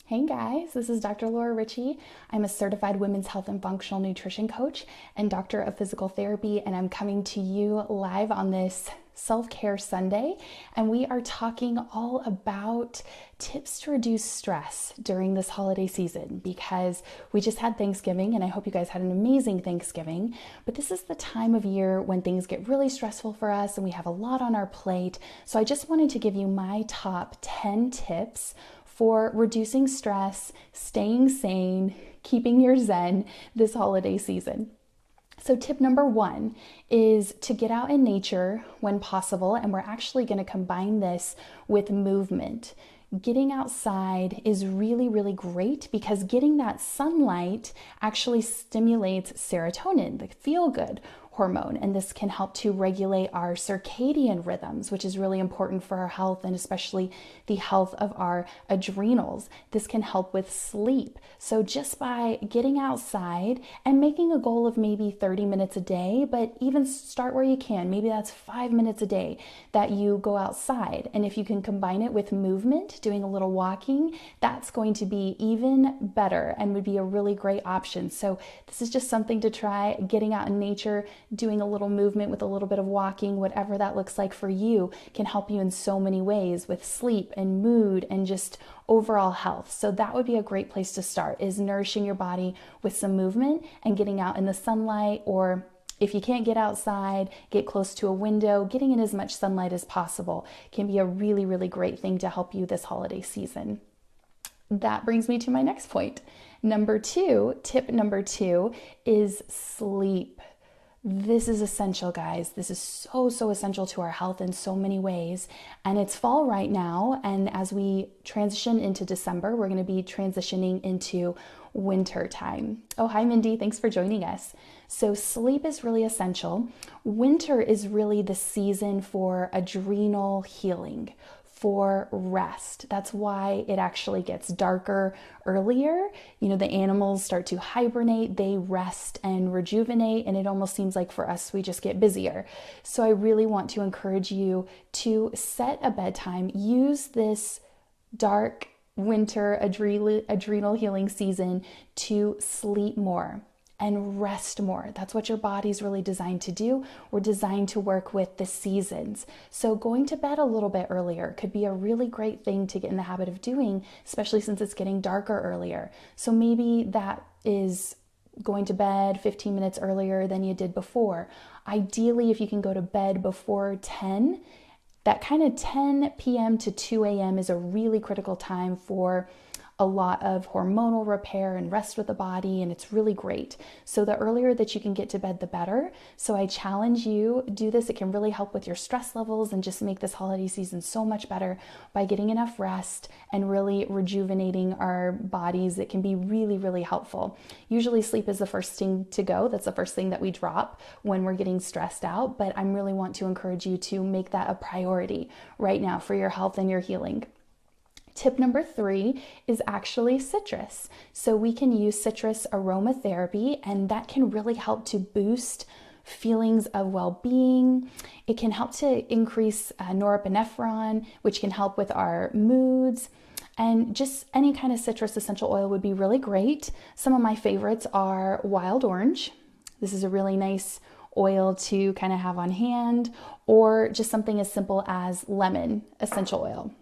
Hey guys, this is Dr. Laura Ritchie. I'm a certified women's health and functional nutrition coach and doctor of physical therapy, and I'm coming to you live on this Self-Care Sunday. And we are talking all about tips to reduce stress during this holiday season because we just had Thanksgiving, and I hope you guys had an amazing Thanksgiving. But this is the time of year when things get really stressful for us and we have a lot on our plate. So I just wanted to give you my top 10 tips for reducing stress, staying sane, keeping your zen this holiday season. So tip number one is to get out in nature when possible, and we're actually going to combine this with movement. Getting outside is really, really great because getting that sunlight actually stimulates serotonin, the feel-good hormone, and this can help to regulate our circadian rhythms, which is really important for our health and especially the health of our adrenals. This can help with sleep. So just by getting outside and making a goal of maybe 30 minutes a day, but even start where you can, maybe that's 5 minutes a day that you go outside. And if you can combine it with movement, doing a little walking, that's going to be even better and would be a really great option. So this is just something to try, getting out in nature, doing a little movement with a little bit of walking, whatever that looks like for you, can help you in so many ways with sleep and mood and just overall health. So that would be a great place to start, is nourishing your body with some movement and getting out in the sunlight, or if you can't get outside, get close to a window. Getting in as much sunlight as possible can be a really, really great thing to help you this holiday season. That brings me to my next point. Tip number two is sleep. This is essential, guys. This is so essential to our health in so many ways. And it's fall right now. And as we transition into December, we're going to be transitioning into winter time. Oh, hi, Mindy. Thanks for joining us. So sleep is really essential. Winter is really the season for adrenal healing, for rest. That's why it actually gets darker earlier. You know, the animals start to hibernate, they rest and rejuvenate, and it almost seems like for us, we just get busier. So I really want to encourage you to set a bedtime. Use this dark winter adrenal healing season to sleep more and rest more. That's what your body's really designed to do. We're designed to work with the seasons. So going to bed a little bit earlier could be a really great thing to get in the habit of doing, especially since it's getting darker earlier. So maybe that is going to bed 15 minutes earlier than you did before. Ideally, if you can go to bed before 10, that kind of 10 p.m. to 2 a.m. is a really critical time for a lot of hormonal repair and rest with the body, and it's really great. So the earlier that you can get to bed, the better. So I challenge you, do this. It can really help with your stress levels and just make this holiday season so much better by getting enough rest and really rejuvenating our bodies. It can be really, really helpful. Usually sleep is the first thing to go. That's the first thing that we drop when we're getting stressed out, but I really want to encourage you to make that a priority right now for your health and your healing. Tip number three is actually citrus. So we can use citrus aromatherapy, and that can really help to boost feelings of well-being. It can help to increase norepinephrine, which can help with our moods. And just any kind of citrus essential oil would be really great. Some of my favorites are wild orange. This is a really nice oil to kind of have on hand, or just something as simple as lemon essential oil.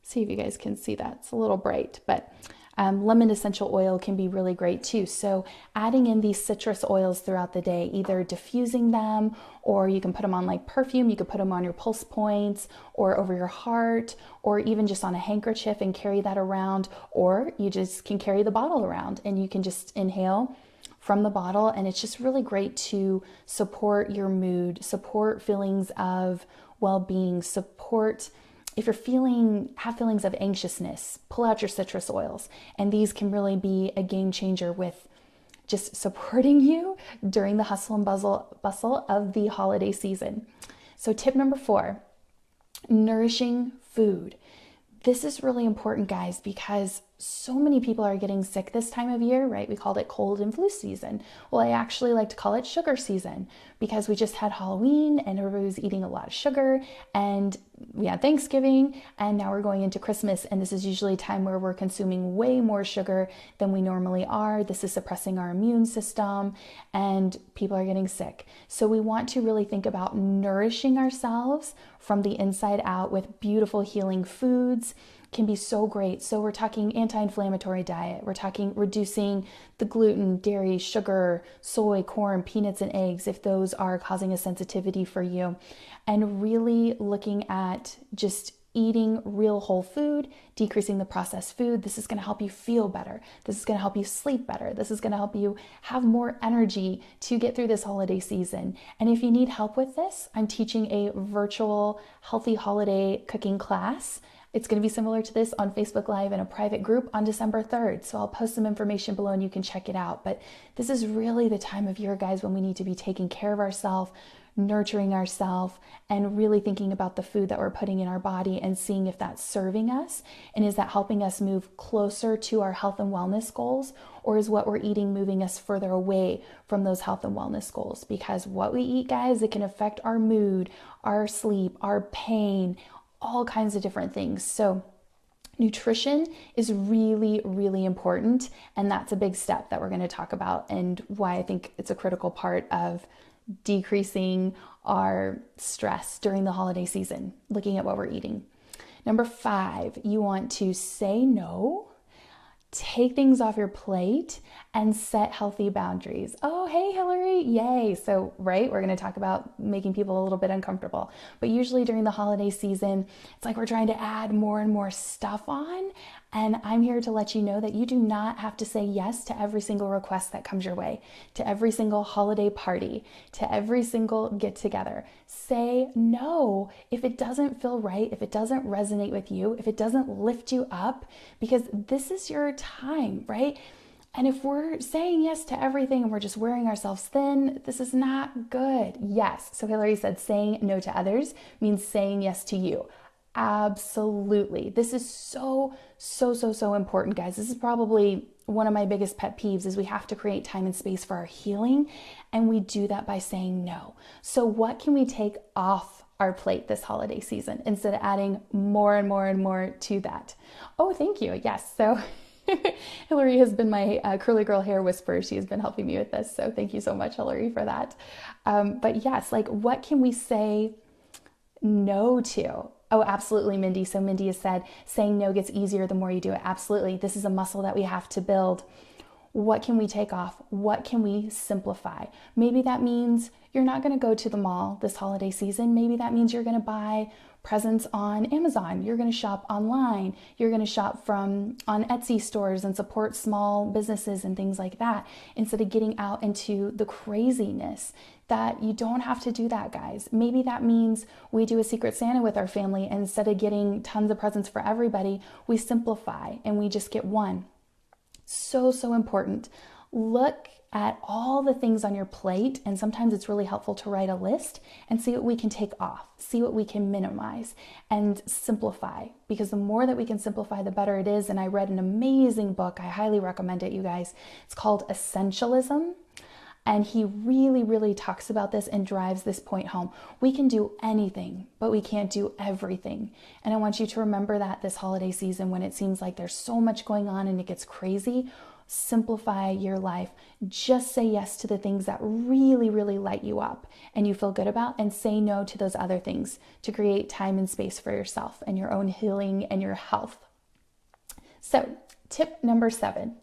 See if you guys can see that. It's a little bright, but lemon essential oil can be really great too. So adding in these citrus oils throughout the day, either diffusing them, or you can put them on like perfume. You could put them on your pulse points or over your heart, or even just on a handkerchief and carry that around, or you just can carry the bottle around and you can just inhale from the bottle. And it's just really great to support your mood, support feelings of well-being, support. If you're have feelings of anxiousness, pull out your citrus oils. And these can really be a game changer with just supporting you during the hustle and bustle of the holiday season. So tip number four, nourishing food. This is really important, guys, because so many people are getting sick this time of year, right? We called it cold and flu season. Well, I actually like to call it sugar season because we just had Halloween and everybody was eating a lot of sugar, and we had Thanksgiving, and now we're going into Christmas, and this is usually a time where we're consuming way more sugar than we normally are. This is suppressing our immune system, and people are getting sick. So we want to really think about nourishing ourselves from the inside out with beautiful healing foods. Can be so great. So we're talking anti-inflammatory diet. We're talking reducing the gluten, dairy, sugar, soy, corn, peanuts, and eggs if those are causing a sensitivity for you. And really looking at just eating real whole food, decreasing the processed food. This is going to help you feel better. This is going to help you sleep better. This is going to help you have more energy to get through this holiday season. And if you need help with this, I'm teaching a virtual healthy holiday cooking class. It's going to be similar to this on Facebook Live in a private group on December 3rd. So I'll post some information below and you can check it out. But this is really the time of year, guys, when we need to be taking care of ourselves, nurturing ourselves, and really thinking about the food that we're putting in our body and seeing if that's serving us. And is that helping us move closer to our health and wellness goals? Or is what we're eating moving us further away from those health and wellness goals? Because what we eat, guys, it can affect our mood, our sleep, our pain, all kinds of different things. So nutrition is really, really important. And that's a big step that we're going to talk about and why I think it's a critical part of decreasing our stress during the holiday season, looking at what we're eating. Number 5, you want to say no, take things off your plate, and set healthy boundaries. Oh, hey, Hillary, yay. So, right, we're going to talk about making people a little bit uncomfortable. But usually during the holiday season, it's like we're trying to add more and more stuff on. And I'm here to let you know that you do not have to say yes to every single request that comes your way, to every single holiday party, to every single get together. Say no if it doesn't feel right, if it doesn't resonate with you, if it doesn't lift you up, because this is your time, right? And if we're saying yes to everything and we're just wearing ourselves thin, this is not good. Yes. So Hillary said saying no to others means saying yes to you. Absolutely. This is so important, guys. This is probably one of my biggest pet peeves is we have to create time and space for our healing. And we do that by saying no. So what can we take off our plate this holiday season instead of adding more and more and more to that? Oh, thank you. Yes. So Hillary has been my curly girl hair whisperer. She has been helping me with this. So thank you so much, Hillary, for that. But yes, like what can we say no to? Oh, absolutely, Mindy. So Mindy has said saying no gets easier the more you do it. Absolutely. This is a muscle that we have to build. What can we take off? What can we simplify? Maybe that means you're not going to go to the mall this holiday season. Maybe that means you're going to buy presents on Amazon. You're going to shop online. You're going to shop on Etsy stores and support small businesses and things like that instead of getting out into the craziness. That you don't have to do that, guys. Maybe that means we do a Secret Santa with our family, and instead of getting tons of presents for everybody, we simplify and we just get one. So important. Look at all the things on your plate, and sometimes it's really helpful to write a list and see what we can take off, see what we can minimize and simplify, because the more that we can simplify, the better it is. And I read an amazing book. I highly recommend it, you guys. It's called Essentialism. And he really talks about this and drives this point home. We can do anything, but we can't do everything. And I want you to remember that this holiday season, when it seems like there's so much going on and it gets crazy, simplify your life. Just say yes to the things that really light you up and you feel good about, and say no to those other things to create time and space for yourself and your own healing and your health. So tip number 7,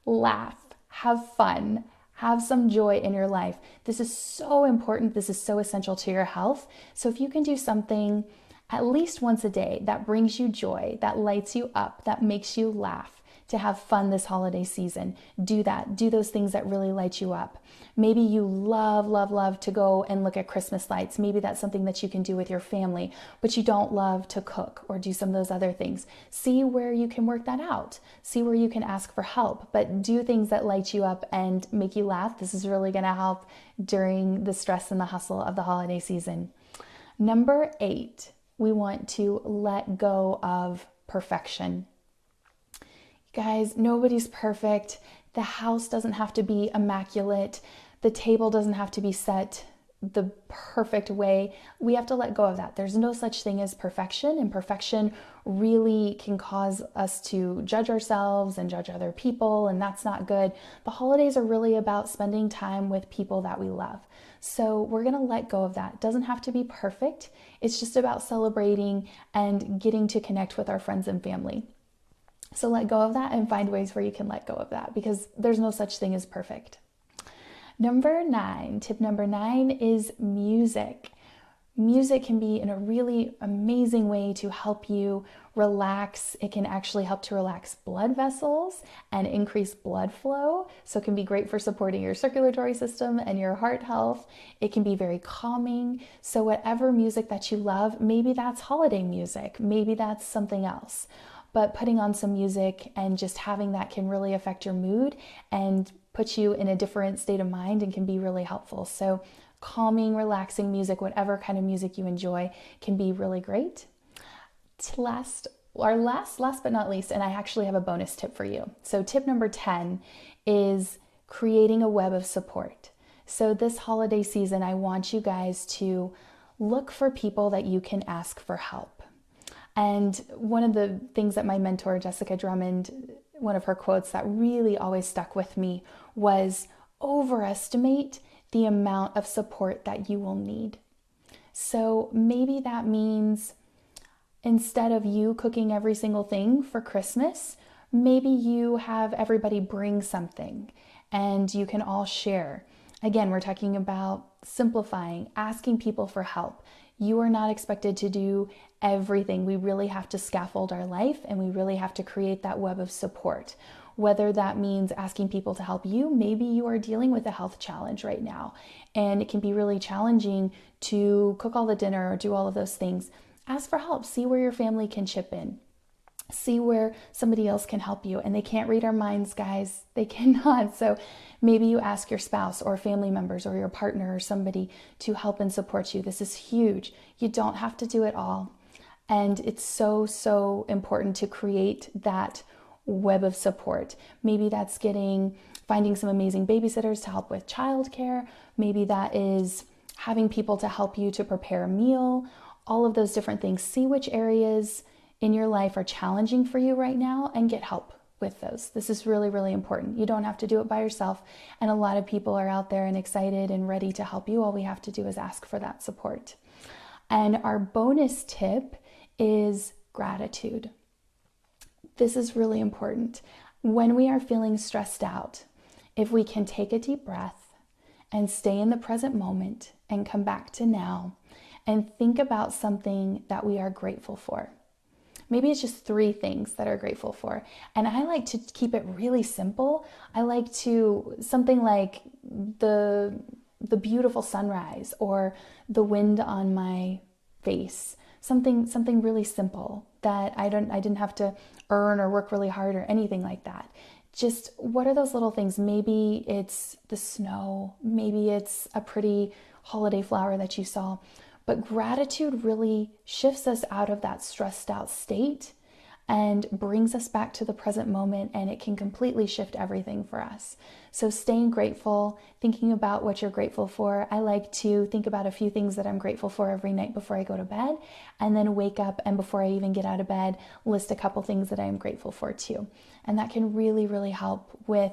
laugh, have fun. Have some joy in your life. This is so important. This is so essential to your health. So if you can do something at least once a day that brings you joy, that lights you up, that makes you laugh, to have fun this holiday season, do that. Do those things that really light you up. Maybe you love to go and look at Christmas lights. Maybe that's something that you can do with your family, but you don't love to cook or do some of those other things. See where you can work that out. See where you can ask for help, but do things that light you up and make you laugh. This is really going to help during the stress and the hustle of the holiday season. Number 8, we want to let go of perfection. Guys, nobody's perfect. The house doesn't have to be immaculate. The table doesn't have to be set the perfect way. We have to let go of that. There's no such thing as perfection, and perfection really can cause us to judge ourselves and judge other people, and that's not good. The holidays are really about spending time with people that we love. So we're going to let go of that. It doesn't have to be perfect. It's just about celebrating and getting to connect with our friends and family. So let go of that and find ways where you can let go of that, because there's no such thing as perfect. Tip number 9 is music. Music can be in a really amazing way to help you relax. It can actually help to relax blood vessels and increase blood flow. So it can be great for supporting your circulatory system and your heart health. It can be very calming. So whatever music that you love, maybe that's holiday music, maybe that's something else. But putting on some music and just having that can really affect your mood and put you in a different state of mind and can be really helpful. So calming, relaxing music, whatever kind of music you enjoy, can be really great. Last but not least, and I actually have a bonus tip for you. So tip number 10 is creating a web of support. So this holiday season, I want you guys to look for people that you can ask for help. And one of the things that my mentor, Jessica Drummond, one of her quotes that really always stuck with me was, overestimate the amount of support that you will need. So maybe that means instead of you cooking every single thing for Christmas, maybe you have everybody bring something and you can all share. Again, we're talking about simplifying, asking people for help. You are not expected to do everything. We really have to scaffold our life, and we really have to create that web of support. Whether that means asking people to help you, maybe you are dealing with a health challenge right now, and it can be really challenging to cook all the dinner or do all of those things. Ask for help. See where your family can chip in. See where somebody else can help you. And they can't read our minds, guys. They cannot. So maybe you ask your spouse or family members or your partner or somebody to help and support you. This is huge. You don't have to do it all. And it's so, so important to create that web of support. Maybe that's finding some amazing babysitters to help with childcare. Maybe that is having people to help you to prepare a meal. All of those different things. See which areas in your life are challenging for you right now and get help with those. This is really, really important. You don't have to do it by yourself. And a lot of people are out there and excited and ready to help you. All we have to do is ask for that support. And our bonus tip is gratitude. This is really important. When we are feeling stressed out, if we can take a deep breath and stay in the present moment and come back to now and think about something that we are grateful for. Maybe it's just 3 things that are grateful for. And I like to keep it really simple. I like something like the beautiful sunrise or the wind on my face. Something really simple that I didn't have to earn or work really hard or anything like that. Just what are those little things? Maybe it's the snow. Maybe it's a pretty holiday flower that you saw. But gratitude really shifts us out of that stressed out state and brings us back to the present moment, and it can completely shift everything for us. So staying grateful, thinking about what you're grateful for. I like to think about a few things that I'm grateful for every night before I go to bed, and then wake up, and before I even get out of bed, list a couple things that I'm grateful for too. And that can really, really help with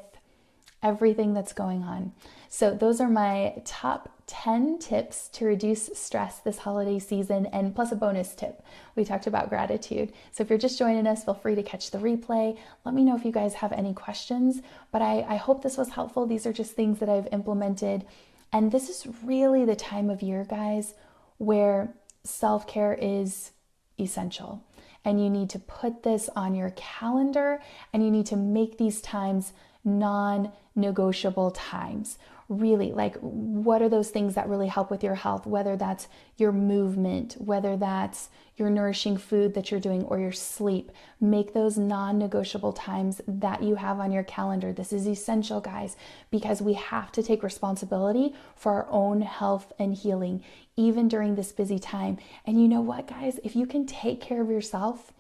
everything that's going on. So those are my top 10 tips to reduce stress this holiday season, and plus a bonus tip. We talked about gratitude. So if you're just joining us, feel free to catch the replay. Let me know if you guys have any questions, but I hope this was helpful. These are just things that I've implemented. And this is really the time of year, guys, where self-care is essential. And you need to put this on your calendar, and you need to make these times non-negotiable times. Really, like, what are those things that really help with your health? Whether that's your movement, whether that's your nourishing food that you're doing, or your sleep. Make those non-negotiable times that you have on your calendar. This is essential, guys, because we have to take responsibility for our own health and healing, even during this busy time. And you know what, guys? If you can take care of yourself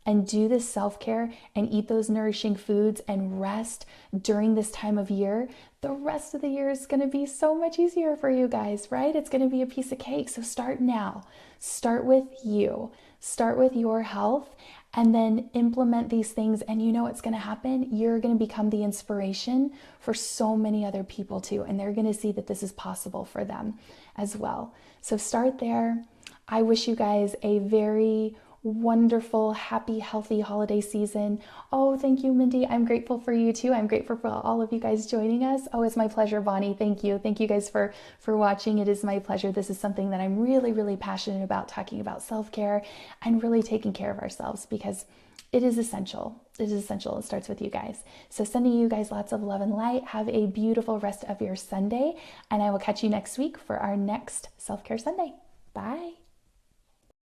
and do this self-care and eat those nourishing foods and rest during this time of year, the rest of the year is going to be so much easier for you guys, right? It's going to be a piece of cake. So start now. Start with you. Start with your health, and then implement these things. And you know what's going to happen? You're going to become the inspiration for so many other people too. And they're going to see that this is possible for them as well. So start there. I wish you guys a very wonderful, happy, healthy holiday season. Oh, thank you, Mindy. I'm grateful for you too. I'm grateful for all of you guys joining us. Oh, it's my pleasure, Bonnie. Thank you. Thank you guys for watching. It is my pleasure. This is something that I'm really, really passionate about, talking about self-care and really taking care of ourselves, because it is essential. It is essential. It starts with you guys. So sending you guys lots of love and light. Have a beautiful rest of your Sunday, and I will catch you next week for our next Self-Care Sunday. Bye.